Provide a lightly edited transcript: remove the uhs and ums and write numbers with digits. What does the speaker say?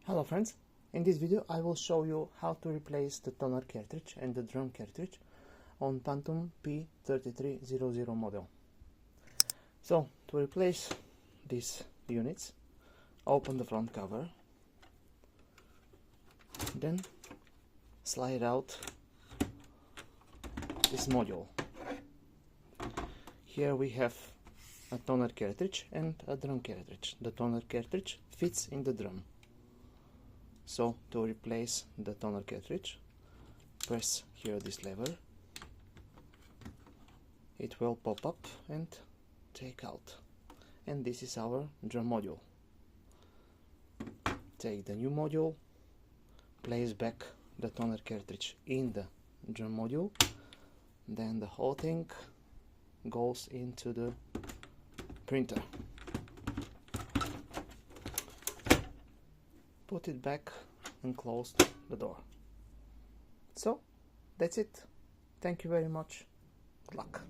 Hello friends, in this video I will show you how to replace the toner cartridge and the drum cartridge on Pantum P3300 model. So to replace these units, open the front cover, then slide out this module. Here we have a toner cartridge and a drum cartridge. The toner cartridge fits in the drum. So to replace the toner cartridge, press here this lever. It will pop up and take out. And this is our drum module. Take the new module, place back the toner cartridge in the drum module, then the whole thing goes into the printer. Put it back and close the door. So that's it. Thank you very much. Good luck.